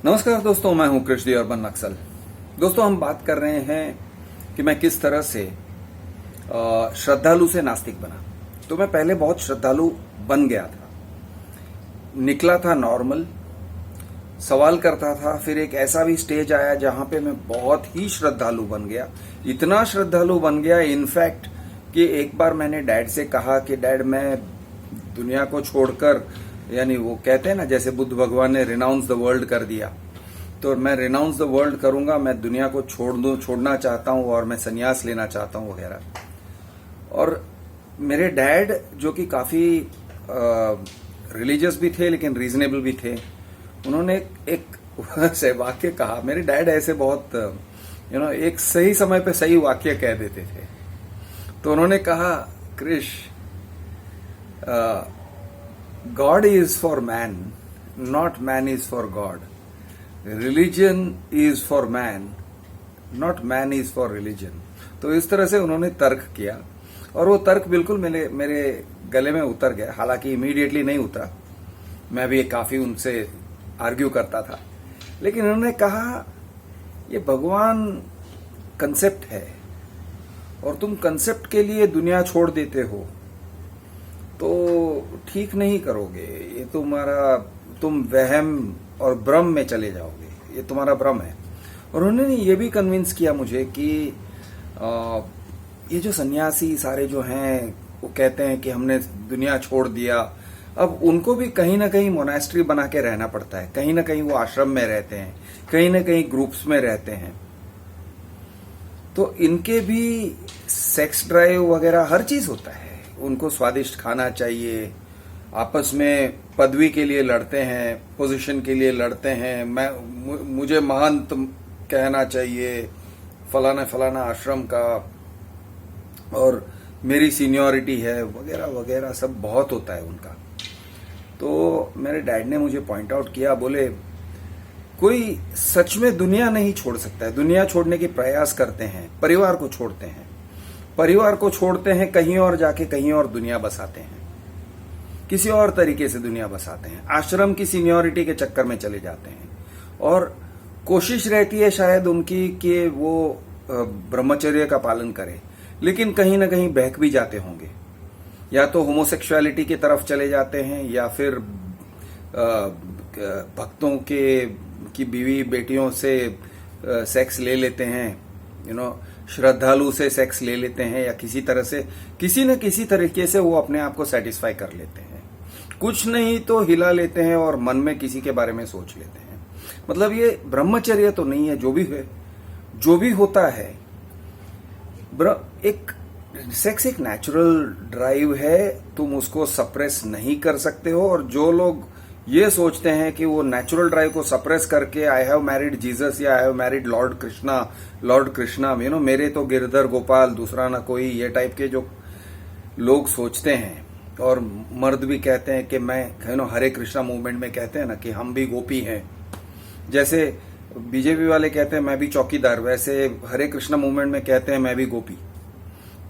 नमस्कार दोस्तों, मैं हूं कृष्ण अर्बन नक्सल। दोस्तों, हम बात कर रहे हैं कि मैं किस तरह से श्रद्धालु से नास्तिक बना। तो मैं पहले बहुत श्रद्धालु बन गया था, निकला था नॉर्मल, सवाल करता था। फिर एक ऐसा भी स्टेज आया जहां पे मैं बहुत ही श्रद्धालु बन गया, इतना श्रद्धालु बन गया इनफैक्ट कि एक बार मैंने डैड से कहा कि डैड, मैं दुनिया को छोड़कर, यानी वो कहते हैं ना, जैसे बुद्ध भगवान ने रिनाउंस द वर्ल्ड कर दिया, तो मैं रिनाउंस द वर्ल्ड करूंगा, मैं दुनिया को छोड़ना चाहता हूं और मैं संन्यास लेना चाहता हूं वगैरह। और मेरे डैड, जो कि काफी रिलीजियस भी थे लेकिन रीजनेबल भी थे, उन्होंने एक से वाक्य कहा। मेरे डैड ऐसे बहुत एक सही समय पे सही वाक्य कह देते थे। तो उन्होंने कहा, कृष, God is for man, not man is for God. Religion is for man, not man is for religion. तो इस तरह से उन्होंने तर्क किया और वो तर्क बिल्कुल मेरे गले में उतर गया। हालांकि इमीडिएटली नहीं उतरा, मैं भी काफी उनसे आर्ग्यू करता था, लेकिन उन्होंने कहा, ये भगवान कंसेप्ट है और तुम कंसेप्ट के लिए दुनिया छोड़ देते हो तो ठीक नहीं करोगे। ये तुम वहम और भ्रम में चले जाओगे, ये तुम्हारा भ्रम है। और उन्होंने ये भी कन्विंस किया मुझे कि ये जो सन्यासी सारे जो हैं, वो कहते हैं कि हमने दुनिया छोड़ दिया, अब उनको भी कहीं ना कहीं मोनास्ट्री बना के रहना पड़ता है, कहीं ना कहीं वो आश्रम में रहते हैं, कहीं ना कहीं ग्रुप्स में रहते हैं। तो इनके भी सेक्स ड्राइव वगैरह हर चीज होता है। उनको स्वादिष्ट खाना चाहिए, आपस में पदवी के लिए लड़ते हैं, पोजीशन के लिए लड़ते हैं, मुझे महंत कहना चाहिए फलाना फलाना आश्रम का, और मेरी सीनियरिटी है वगैरह वगैरह, सब बहुत होता है उनका। तो मेरे डैड ने मुझे पॉइंट आउट किया, बोले, कोई सच में दुनिया नहीं छोड़ सकता है। दुनिया छोड़ने की प्रयास करते हैं, परिवार को छोड़ते हैं, परिवार को छोड़ते हैं, कहीं और जाके कहीं और दुनिया बसाते हैं, किसी और तरीके से दुनिया बसाते हैं, आश्रम की सीनियरिटी के चक्कर में चले जाते हैं। और कोशिश रहती है शायद उनकी कि वो ब्रह्मचर्य का पालन करे, लेकिन कहीं ना कहीं बहक भी जाते होंगे, या तो होमोसेक्सुअलिटी की तरफ चले जाते हैं, या फिर भक्तों की बीवी बेटियों से सेक्स ले लेते हैं, श्रद्धालु से सेक्स ले लेते हैं, या किसी तरह से किसी न किसी तरीके से वो अपने आप को सेटिस्फाई कर लेते हैं। कुछ नहीं तो हिला लेते हैं और मन में किसी के बारे में सोच लेते हैं। मतलब ये ब्रह्मचर्य तो नहीं है। जो भी होता है, एक सेक्स एक नेचुरल ड्राइव है, तुम उसको सप्रेस नहीं कर सकते हो। और जो लोग ये सोचते हैं कि वो नेचुरल ड्राइव को सप्रेस करके आई हैव मैरिड जीसस या I have married Lord Krishna, मेरे तो गिरधर गोपाल, दूसरा ना कोई, ये टाइप के जो लोग सोचते हैं। और मर्द भी कहते हैं कि मैं हरे कृष्णा मूवमेंट में कहते हैं ना कि हम भी गोपी हैं। जैसे बीजेपी वाले कहते हैं मैं भी चौकीदार, वैसे हरे कृष्णा मूवमेंट में कहते हैं मैं भी गोपी।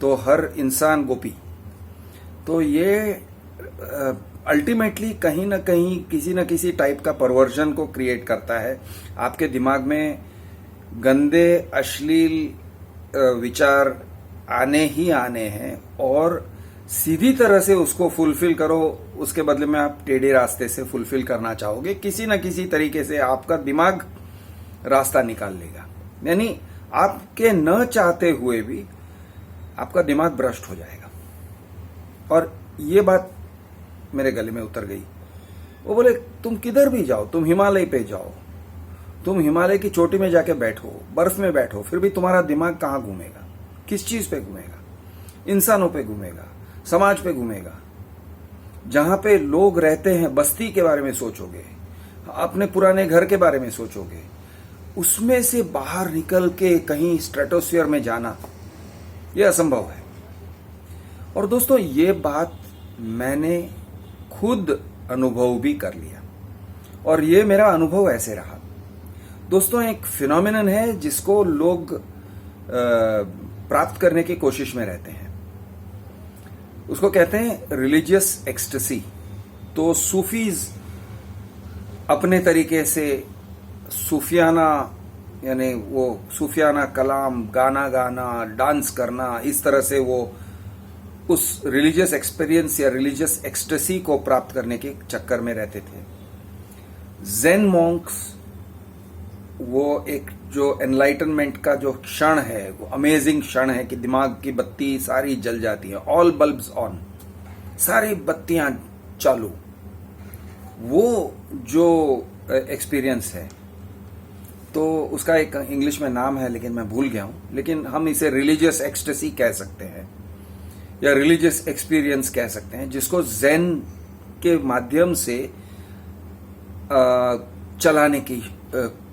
तो हर इंसान गोपी। तो ये अल्टीमेटली कहीं ना कहीं किसी न किसी टाइप का परवर्जन को क्रिएट करता है। आपके दिमाग में गंदे अश्लील विचार आने ही आने हैं, और सीधी तरह से उसको फुलफिल करो, उसके बदले में आप टेढ़े रास्ते से फुलफिल करना चाहोगे। किसी न किसी तरीके से आपका दिमाग रास्ता निकाल लेगा, यानी आपके न चाहते हुए भी आपका दिमाग भ्रष्ट हो जाएगा। और ये बात मेरे गले में उतर गई। वो बोले, तुम किधर भी जाओ, तुम हिमालय पे जाओ, तुम हिमालय की चोटी में जाके बैठो, बर्फ में बैठो, फिर भी तुम्हारा दिमाग कहाँ घूमेगा? किस चीज पे घूमेगा? इंसानों पे घूमेगा, समाज पे घूमेगा। जहां पे लोग रहते हैं, बस्ती के बारे में सोचोगे, अपने पुराने घर के बारे में सोचोगे। उसमें से बाहर निकल के कहीं स्ट्रेटोस्फीयर में जाना, यह असंभव है। और दोस्तों, ये बात मैंने खुद अनुभव भी कर लिया, और ये मेरा अनुभव ऐसे रहा। दोस्तों, एक फिनोमिनन है जिसको लोग प्राप्त करने की कोशिश में रहते हैं, उसको कहते हैं रिलीजियस एक्सटेसी। तो सूफीज अपने तरीके से सूफियाना, यानी वो सूफियाना कलाम, गाना गाना, डांस करना, इस तरह से वो उस रिलीजियस एक्सपीरियंस या रिलीजियस एक्सटेसी को प्राप्त करने के चक्कर में रहते थे। ज़ेन मॉन्क्स, वो एक जो एनलाइटनमेंट का जो क्षण है, वो अमेजिंग क्षण है कि दिमाग की बत्ती सारी जल जाती है, ऑल बल्ब्स ऑन, सारी बत्तियां चालू। वो जो एक्सपीरियंस है, तो उसका एक इंग्लिश में नाम है लेकिन मैं भूल गया हूं, लेकिन हम इसे रिलीजियस एक्सटेसी कह सकते हैं या रिलीजियस एक्सपीरियंस कह सकते हैं, जिसको ज़ेन के माध्यम से चलाने की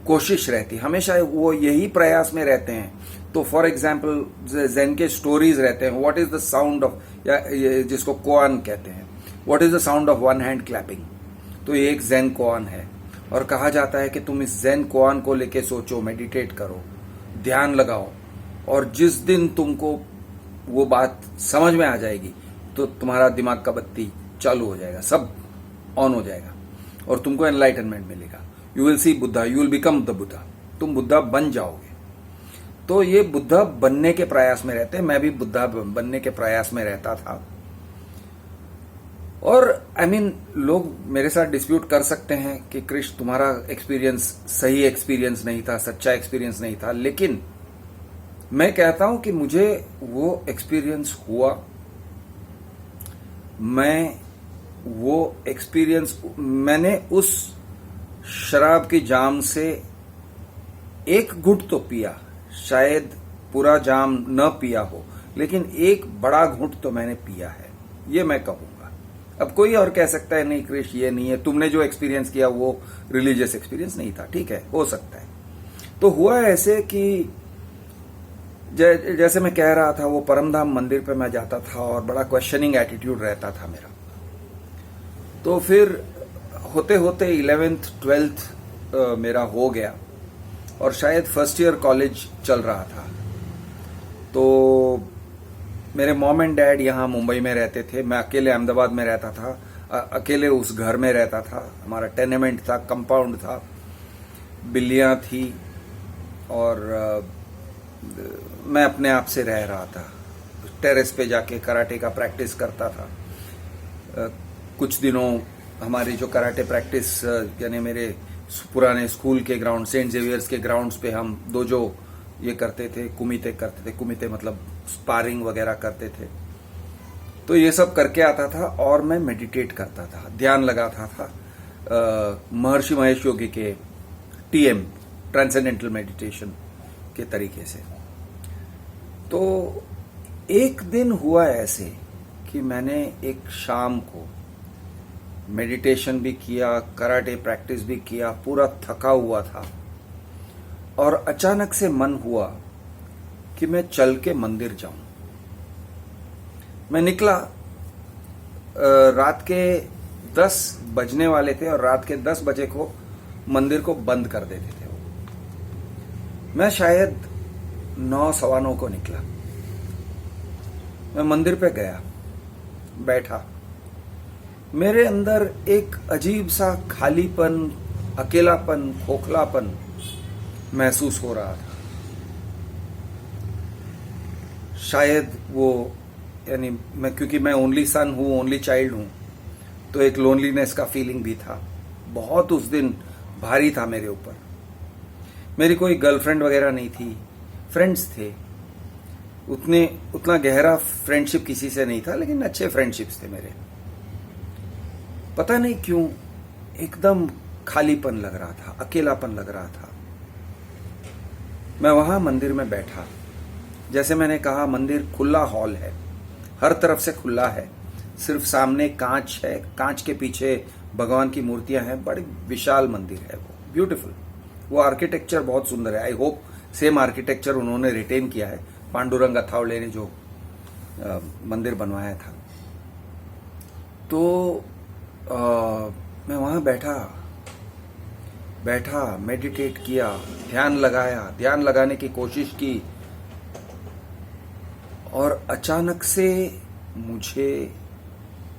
कोशिश रहती है। हमेशा वो यही प्रयास में रहते हैं। तो फॉर एग्जाम्पल ज़ेन के स्टोरीज रहते हैं, what is the sound of, या जिसको कोआन कहते हैं, what is the sound of one hand clapping. तो ये एक ज़ेन कोआन है और कहा जाता है कि तुम इस ज़ेन कोआन को लेके सोचो, मेडिटेट करो, ध्यान लगाओ, और जिस दिन तुमको वो बात समझ में आ जाएगी तो तुम्हारा दिमाग का बत्ती चालू हो जाएगा, सब ऑन हो जाएगा और तुमको एनलाइटनमेंट मिलेगा। You will see Buddha, you will become the Buddha, तुम बुद्धा बन जाओगे। तो ये बुद्धा बनने के प्रयास में रहते हैं। मैं भी बुद्धा बनने के प्रयास में रहता था। और आई मीन लोग मेरे साथ डिस्प्यूट कर सकते हैं कि कृष्ण तुम्हारा एक्सपीरियंस सही एक्सपीरियंस नहीं था, सच्चा एक्सपीरियंस नहीं था, लेकिन मैं कहता हूं कि मुझे वो एक्सपीरियंस हुआ। मैंने उस शराब की जाम से एक घुट तो पिया, शायद पूरा जाम न पिया हो, लेकिन एक बड़ा घुट तो मैंने पिया है, ये मैं कहूंगा। अब कोई और कह सकता है नहीं कृष्ण ये नहीं है, तुमने जो एक्सपीरियंस किया वो रिलीजियस एक्सपीरियंस नहीं था, ठीक है, हो सकता है। तो हुआ ऐसे कि जैसे मैं कह रहा था, वो परमधाम मंदिर पे मैं जाता था और बड़ा क्वेश्चनिंग एटीट्यूड रहता था मेरा। तो फिर होते होते 11th 12th मेरा हो गया और शायद फर्स्ट ईयर कॉलेज चल रहा था। तो मेरे मॉम एंड डैड यहाँ मुंबई में रहते थे, मैं अकेले अहमदाबाद में रहता था, अकेले उस घर में रहता था। हमारा टेनेमेंट था, कंपाउंड था, बिल्लियां थी और मैं अपने आप से रह रहा था। टेरेस पे जाके कराटे का प्रैक्टिस करता था। कुछ दिनों हमारी जो कराटे प्रैक्टिस, यानी मेरे पुराने स्कूल के ग्राउंड, सेंट जेवियर्स के ग्राउंड्स पे हम दोजो ये करते थे, कुमिते करते थे, कुमिते मतलब स्पारिंग वगैरह करते थे। तो ये सब करके आता था और मैं मेडिटेट करता था, ध्यान लगाता था महर्षि महेश योगी के TM, ट्रांसेंडेंटल मेडिटेशन के तरीके से। तो एक दिन हुआ ऐसे कि मैंने एक शाम को मेडिटेशन भी किया, कराटे प्रैक्टिस भी किया, पूरा थका हुआ था और अचानक से मन हुआ कि मैं चल के मंदिर जाऊं। मैं निकला, रात के 10 बजने वाले थे और रात के 10 बजे को मंदिर को बंद कर देते थे वो। मैं शायद 9 सवा 9 को निकला। मैं मंदिर पे गया, बैठा। मेरे अंदर एक अजीब सा खालीपन, अकेलापन, खोखलापन महसूस हो रहा था। शायद वो, यानी क्योंकि मैं ओनली सन हूं, ओनली चाइल्ड हूं, तो एक लोनलीनेस का फीलिंग भी था। बहुत उस दिन भारी था मेरे ऊपर। मेरी कोई गर्लफ्रेंड वगैरह नहीं थी, फ्रेंड्स थे, उतना गहरा फ्रेंडशिप किसी से नहीं था, लेकिन अच्छे फ्रेंडशिप्स थे मेरे। पता नहीं क्यों एकदम खालीपन लग रहा था, अकेलापन लग रहा था। मैं वहां मंदिर में बैठा। जैसे मैंने कहा, मंदिर खुला हॉल है, हर तरफ से खुला है, सिर्फ सामने कांच है, कांच के पीछे भगवान की मूर्तियां हैं, बड़ी विशाल मंदिर है वो, ब्यूटीफुल। वो आर्किटेक्चर बहुत सुंदर है। आई होप सेम आर्किटेक्चर उन्होंने रिटेन किया है, पांडुरंग अथावले ने जो मंदिर बनवाया था। तो मैं वहां बैठा, मेडिटेट किया, ध्यान लगाया, ध्यान लगाने की कोशिश की और अचानक से मुझे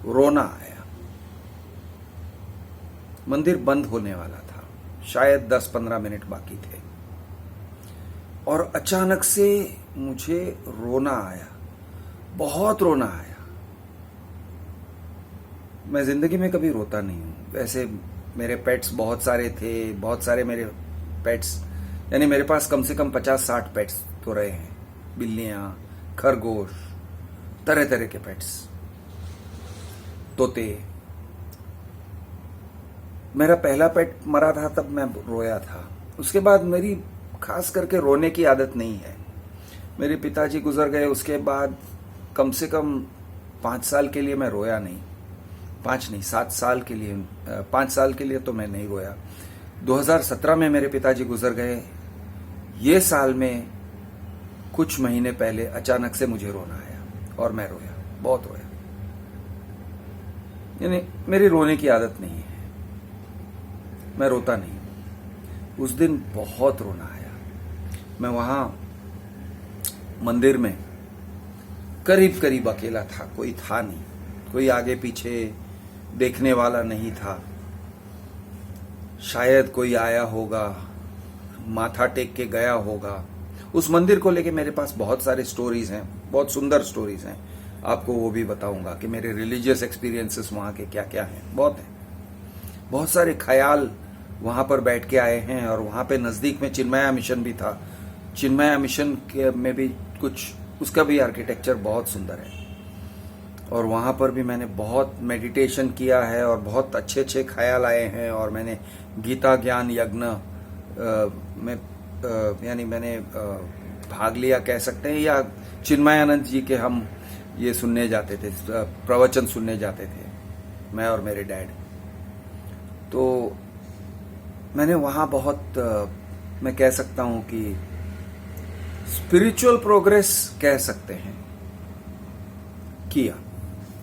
रोना आया। मंदिर बंद होने वाला था, शायद 10-15 मिनट बाकी थे, और अचानक से मुझे रोना आया, बहुत रोना आया। मैं जिंदगी में कभी रोता नहीं हूं। वैसे मेरे पेट्स बहुत सारे थे, बहुत सारे मेरे पेट्स, यानी मेरे पास कम से कम 50-60 पेट्स तो रहे हैं, बिल्लियां, खरगोश, तरह तरह के पेट्स, तोते। मेरा पहला पेट मरा था तब मैं रोया था। उसके बाद मेरी खास करके रोने की आदत नहीं है। मेरे पिताजी गुजर गए, उसके बाद कम से कम 5 साल के लिए मैं रोया नहीं। 5 नहीं, 7 साल के लिए, 5 साल के लिए तो मैं नहीं रोया। 2017 में मेरे पिताजी गुजर गए। ये साल में कुछ महीने पहले अचानक से मुझे रोना आया और मैं रोया, बहुत रोया। यानी मेरी रोने की आदत नहीं है, मैं रोता नहीं। उस दिन बहुत रोना आया। मैं वहां मंदिर में करीब करीब अकेला था, कोई था नहीं, कोई आगे पीछे देखने वाला नहीं था। शायद कोई आया होगा, माथा टेक के गया होगा। उस मंदिर को लेके मेरे पास बहुत सारे स्टोरीज हैं, बहुत सुंदर स्टोरीज हैं। आपको वो भी बताऊंगा कि मेरे रिलीजियस एक्सपीरियंसेस वहां के क्या क्या हैं। बहुत हैं, बहुत सारे ख्याल वहां पर बैठ के आए हैं। और वहां पे नजदीक में चिन्मया मिशन भी था। चिन्मया मिशन के में भी कुछ, उसका भी आर्किटेक्चर बहुत सुंदर है। और वहां पर भी मैंने बहुत मेडिटेशन किया है और बहुत अच्छे अच्छे ख्याल आए हैं। और मैंने गीता ज्ञान यज्ञ में यानी मैंने भाग लिया कह सकते हैं, या चिन्मयानंद जी के हम ये सुनने जाते थे, प्रवचन सुनने जाते थे, मैं और मेरे डैड। तो मैंने वहां बहुत मैं कह सकता हूं कि स्पिरिचुअल प्रोग्रेस कह सकते हैं किया,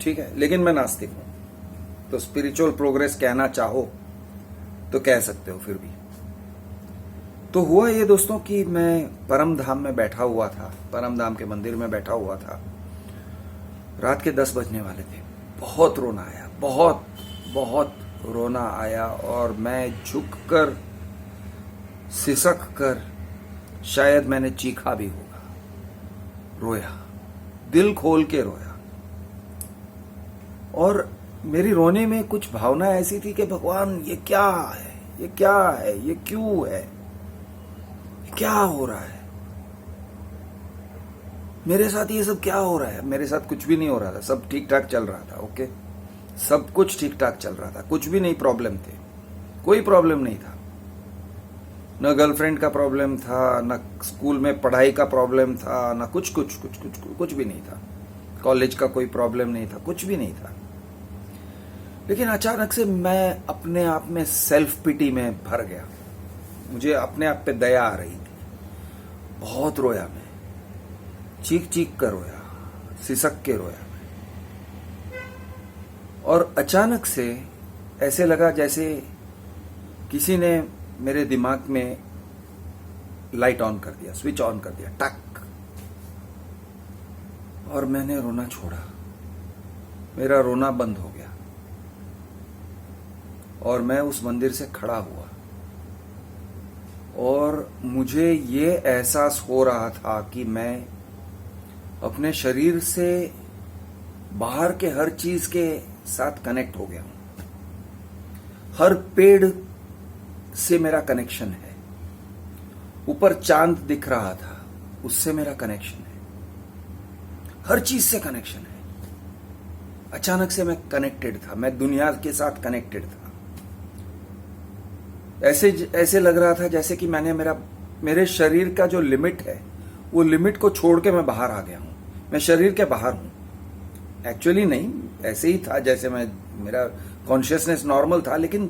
ठीक है। लेकिन मैं नास्तिक हूं, तो स्पिरिचुअल प्रोग्रेस कहना चाहो तो कह सकते हो फिर भी। तो हुआ ये दोस्तों कि मैं परम धाम में बैठा हुआ था, परम धाम के मंदिर में बैठा हुआ था। रात के 10 बजने वाले थे। बहुत रोना आया, बहुत बहुत रोना आया। और मैं झुककर, सिसक कर, शायद मैंने चीखा भी होगा, रोया, दिल खोल के रोया। और मेरी रोने में कुछ भावना ऐसी थी कि भगवान ये क्या है, ये क्या है, ये क्यों है, क्या हो रहा है मेरे साथ, ये सब क्या हो रहा है। मेरे साथ कुछ भी नहीं हो रहा था, सब ठीक ठाक चल रहा था। ओके, सब कुछ ठीक ठाक चल रहा था, कुछ भी नहीं प्रॉब्लम थे, कोई प्रॉब्लम नहीं था। न गर्लफ्रेंड का प्रॉब्लम था, न स्कूल में पढ़ाई का प्रॉब्लम था, न कुछ कुछ कुछ कुछ कुछ भी नहीं था। कॉलेज का कोई प्रॉब्लम नहीं था, कुछ भी नहीं था। लेकिन अचानक से मैं अपने आप में सेल्फ पिटी में भर गया। मुझे अपने आप पे दया आ रही थी। बहुत रोया मैं, चीख चीख कर रोया, सिसक के रोया मैं। और अचानक से ऐसे लगा जैसे किसी ने मेरे दिमाग में लाइट ऑन कर दिया, स्विच ऑन कर दिया, टक। और मैंने रोना छोड़ा, मेरा रोना बंद हो गया। और मैं उस मंदिर से खड़ा हुआ और मुझे ये एहसास हो रहा था कि मैं अपने शरीर से बाहर के हर चीज के साथ कनेक्ट हो गया हूं। हर पेड़ से मेरा कनेक्शन है। ऊपर चांद दिख रहा था, उससे मेरा कनेक्शन है। हर चीज से कनेक्शन है। अचानक से मैं कनेक्टेड था, मैं दुनिया के साथ कनेक्टेड था। ऐसे लग रहा था जैसे कि मैंने मेरे शरीर का जो लिमिट है, वो लिमिट को छोड़ के मैं बाहर आ गया हूं। मैं शरीर के बाहर हूं। एक्चुअली नहीं, ऐसे ही था जैसे मेरा कॉन्शियसनेस नॉर्मल था, लेकिन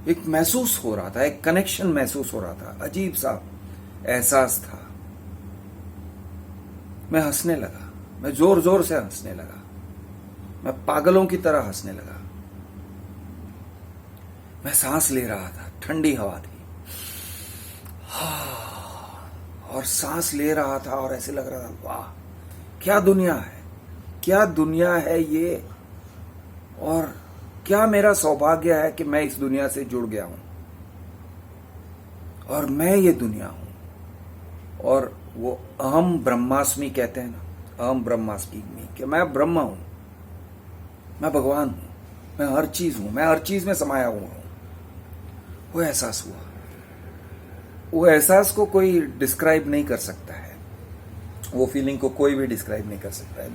एक महसूस हो रहा था, एक कनेक्शन महसूस हो रहा था, अजीब सा एहसास था। मैं हंसने लगा, मैं जोर जोर से हंसने लगा, मैं पागलों की तरह हंसने लगा। मैं सांस ले रहा था, ठंडी हवा थी, और सांस ले रहा था और ऐसे लग रहा था वाह क्या दुनिया है, क्या दुनिया है ये, और क्या मेरा सौभाग्य है कि मैं इस दुनिया से जुड़ गया हूं। और मैं ये दुनिया हूं। और वो अहम ब्रह्मास्मि कहते हैं ना, अहम ब्रह्मास्मि, कि मैं ब्रह्म हूं, मैं भगवान हूं, मैं हर चीज हूं, मैं हर चीज में समाया हुआ हूं। वो एहसास हुआ। वो एहसास को कोई डिस्क्राइब नहीं कर सकता है, वो फीलिंग को कोई भी डिस्क्राइब नहीं कर सकता है।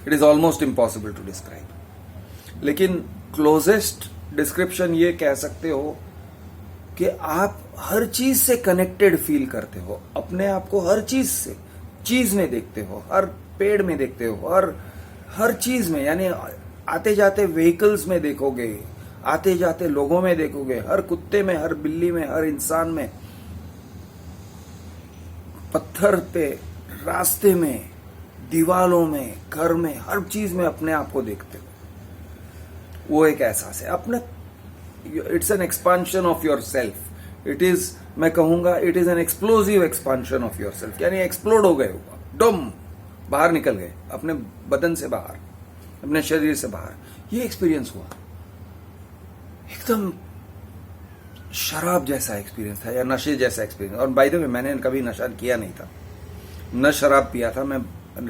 It is almost impossible to describe. लेकिन क्लोजेस्ट डिस्क्रिप्शन ये कह सकते हो कि आप हर चीज से कनेक्टेड फील करते हो, अपने आप को हर चीज से, चीज में देखते हो, हर पेड़ में देखते हो, हर चीज में, यानी आते जाते व्हीकल्स में देखोगे, आते जाते लोगों में देखोगे, हर कुत्ते में, हर बिल्ली में, हर इंसान में, पत्थर पे, रास्ते में, दीवालों में, घर में, हर चीज में अपने आप को देखते हो। वो एक एहसास है अपना। It's an expansion of your self. It is, मैं कहूंगा, it is an explosive expansion of your self, यानी एक्सप्लोड हो गए, हुआ डम, बाहर निकल गए अपने बदन से बाहर, अपने शरीर से बाहर। ये एक्सपीरियंस हुआ, एकदम शराब जैसा एक्सपीरियंस था, या नशे जैसा एक्सपीरियंस। और बाय द वे, मैंने कभी नशा किया नहीं था, न शराब पिया था। मैं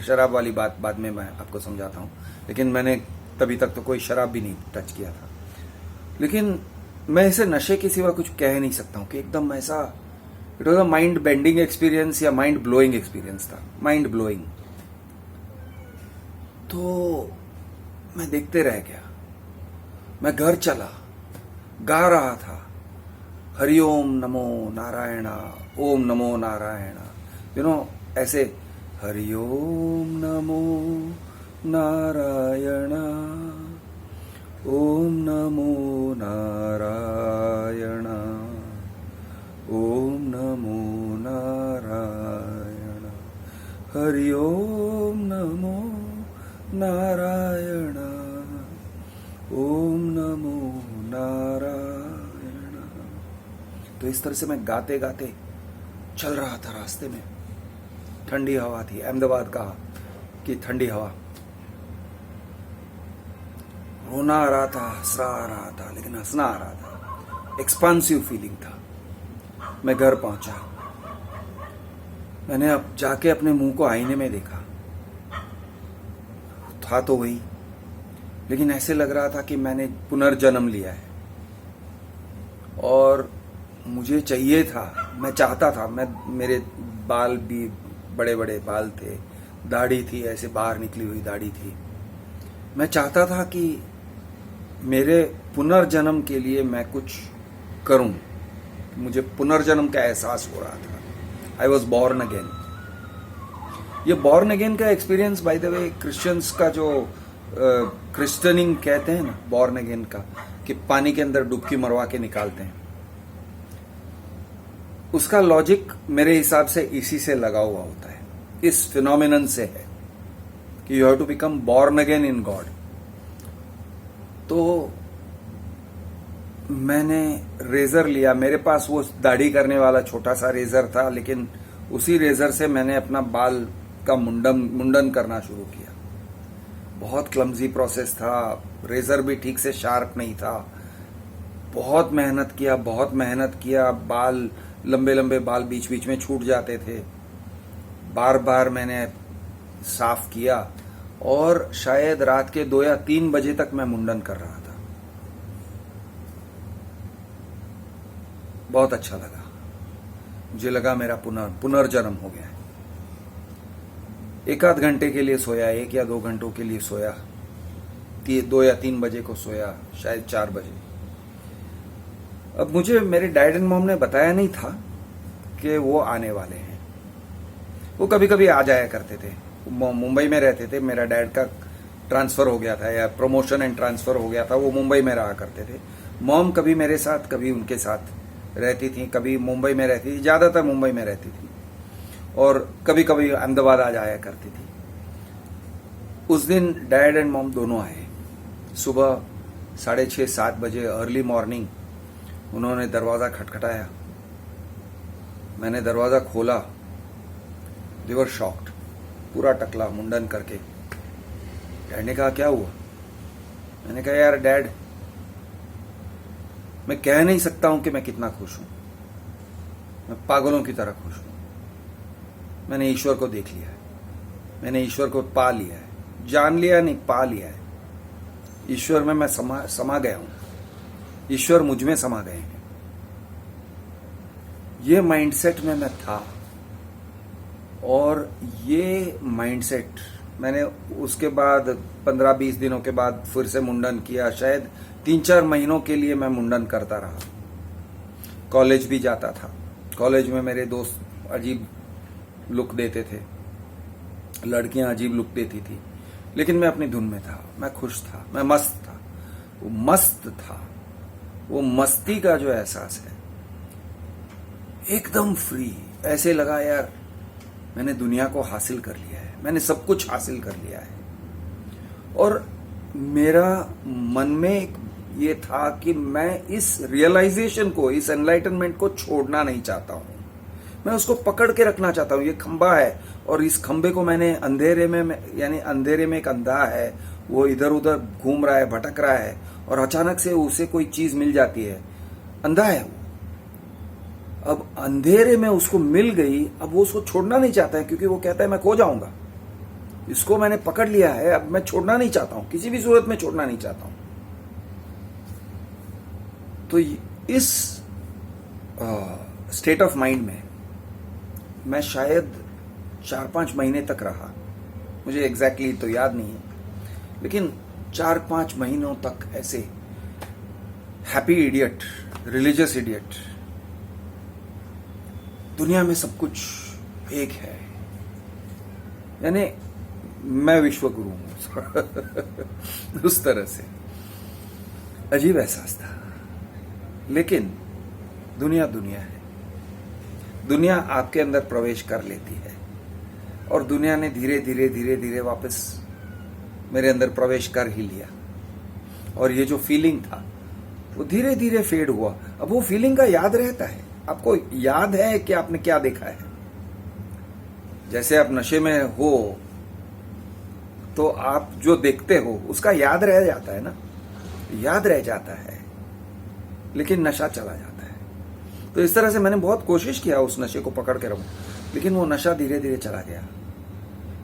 शराब वाली बात बाद में मैं आपको समझाता हूं, लेकिन मैंने तभी तक तो कोई शराब भी नहीं टच किया था। लेकिन मैं इसे नशे के सिवा कुछ कह नहीं सकता हूं कि एकदम ऐसा, it was a mind bending experience या माइंड ब्लोइंग एक्सपीरियंस था, माइंड ब्लोइंग। तो मैं देखते रह गया। मैं घर चला, गा रहा था, हरिओम नमो नारायणा, ओम नमो नारायणा, यू नो, ऐसे हरिओम नमो नारायणा, ओम नमो नारायणा, ओम नमो नारायणा, हरिओम नमो नारायणा, ओम नमो नारायणा। तो इस तरह से मैं गाते गाते चल रहा था रास्ते में। ठंडी हवा थी, अहमदाबाद का कि ठंडी हवा। रोना आ रहा था, हंसना आ रहा था, लेकिन हंसना आ रहा था। एक्सपांसिव फीलिंग था। मैं घर पहुंचा। मैंने अब जाके अपने मुंह को आईने में देखा, था तो वही, लेकिन ऐसे लग रहा था कि मैंने पुनर्जन्म लिया है। और मुझे चाहिए था, मैं चाहता था, मेरे बाल भी बड़े बड़े बाल थे, दाढ़ी थी, ऐसे बाहर निकली हुई दाढ़ी थी। मैं चाहता था कि मेरे पुनर्जन्म के लिए मैं कुछ करूं। मुझे पुनर्जन्म का एहसास हो रहा था। I was born again. ये बॉर्न अगेन का experience, by the way, Christians का जो क्रिस्टनिंग कहते हैं ना, बॉर्न अगेन का, कि पानी के अंदर डुबकी मरवा के निकालते हैं, उसका लॉजिक मेरे हिसाब से इसी से लगा हुआ होता है, इस फिनोमिनन से है कि you have to become born again in God. तो मैंने रेजर लिया, मेरे पास वो दाढ़ी करने वाला छोटा सा रेजर था, लेकिन उसी रेजर से मैंने अपना बाल का मुंडन करना शुरू किया। बहुत क्लमजी प्रोसेस था, रेजर भी ठीक से शार्प नहीं था। बहुत मेहनत किया, बाल, लंबे लंबे बाल बीच बीच में छूट जाते थे। बार बार मैंने साफ किया, और शायद रात के 2 या 3 बजे तक मैं मुंडन कर रहा था। बहुत अच्छा लगा, मुझे लगा मेरा पुनर्जन्म हो गया है। 1 आध घंटे के लिए सोया, 1 या 2 घंटों के लिए सोया, 2 या 3 बजे को सोया, शायद 4 बजे। अब मुझे मेरे डैड एंड मॉम ने बताया नहीं था कि वो आने वाले हैं। वो कभी कभी आ जाया करते थे, मुंबई में रहते थे। मेरा डैड का ट्रांसफर हो गया था, या प्रमोशन एंड ट्रांसफर हो गया था, वो मुंबई में रहा करते थे। मॉम कभी मेरे साथ, कभी उनके साथ रहती थी, कभी मुंबई में रहती थी, ज्यादातर मुंबई में रहती थी, और कभी कभी अहमदाबाद आ जाया करती थी। उस दिन डैड एंड मॉम दोनों आए। सुबह 6:30-7 बजे, अर्ली मॉर्निंग, उन्होंने दरवाजा खटखटाया। मैंने दरवाजा खोला। दे वर शॉक्ड, पूरा टकला, मुंडन करके। डैड ने कहा, क्या हुआ? मैंने कहा, यार डैड, मैं कह नहीं सकता हूं कि मैं कितना खुश हूं। मैं पागलों की तरह खुश हूं। मैंने ईश्वर को देख लिया है, मैंने ईश्वर को पा लिया है, जान लिया नहीं, पा लिया है। ईश्वर में मैं समा गया हूं, ईश्वर मुझ में समा गए हैं। ये माइंडसेट में मैं था, और ये माइंडसेट मैंने उसके बाद 15-20 दिनों के बाद फिर से मुंडन किया। शायद 3-4 महीनों के लिए मैं मुंडन करता रहा। कॉलेज भी जाता था, कॉलेज में मेरे दोस्त अजीब लुक देते थे, लड़कियां अजीब लुक देती थी, लेकिन मैं अपनी धुन में था, मैं खुश था, मैं मस्त था। वो मस्त था, वो मस्ती का जो एहसास है, एकदम फ्री। ऐसे लगा यार मैंने दुनिया को हासिल कर लिया है, मैंने सब कुछ हासिल कर लिया है। और मेरा मन में ये था कि मैं इस रियलाइजेशन को, इस एनलाइटनमेंट को छोड़ना नहीं चाहता हूं। मैं उसको पकड़ के रखना चाहता हूं। ये खंबा है, और इस खंबे को मैंने अंधेरे में, यानी अंधेरे में एक अंधा है, वो इधर उधर घूम रहा है, भटक रहा है, और अचानक से उसे कोई चीज मिल जाती है। अंधा है वो, अब अंधेरे में उसको मिल गई, अब वो उसको छोड़ना नहीं चाहता है, क्योंकि वो कहता है मैं खो जाऊंगा। इसको मैंने पकड़ लिया है, अब मैं छोड़ना नहीं चाहता हूं, किसी भी सूरत में छोड़ना नहीं चाहता हूं। तो इस स्टेट ऑफ माइंड में मैं शायद 4-5 महीने तक रहा। मुझे एग्जैक्टली तो याद नहीं है, लेकिन 4-5 महीनों तक ऐसे हैप्पी इडियट, रिलीजियस इडियट, दुनिया में सब कुछ एक है, यानी मैं विश्व गुरु हूं उस तरह से अजीब एहसास था। लेकिन दुनिया दुनिया है, दुनिया आपके अंदर प्रवेश कर लेती है, और दुनिया ने धीरे धीरे धीरे धीरे वापस मेरे अंदर प्रवेश कर ही लिया। और ये जो फीलिंग था वो धीरे धीरे फेड हुआ। अब वो फीलिंग का याद रहता है। आपको याद है कि आपने क्या देखा है? जैसे आप नशे में हो तो आप जो देखते हो उसका याद रह जाता है ना, याद रह जाता है, लेकिन नशा चला जाता है। तो इस तरह से मैंने बहुत कोशिश किया उस नशे को पकड़ के रहूं, लेकिन वो नशा धीरे धीरे चला गया।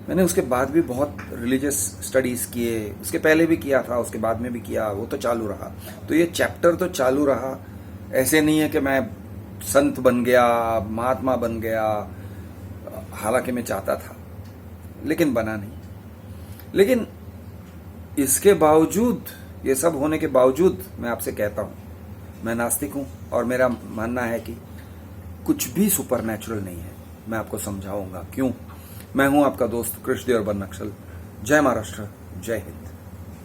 मैंने उसके बाद भी बहुत रिलीजियस स्टडीज किए, उसके पहले भी किया था, उसके बाद में भी किया, वो तो चालू रहा। तो ये चैप्टर तो चालू रहा। ऐसे नहीं है कि मैं संत बन गया, महात्मा बन गया, हालांकि मैं चाहता था, लेकिन बना नहीं। लेकिन इसके बावजूद, ये सब होने के बावजूद, मैं आपसे कहता हूं मैं नास्तिक हूं, और मेरा मानना है कि कुछ भी सुपर नेचुरल नहीं है। मैं आपको समझाऊंगा क्यों। मैं हूं आपका दोस्त कृष्णदेव बन्नक्शल। जय महाराष्ट्र, जय हिंद।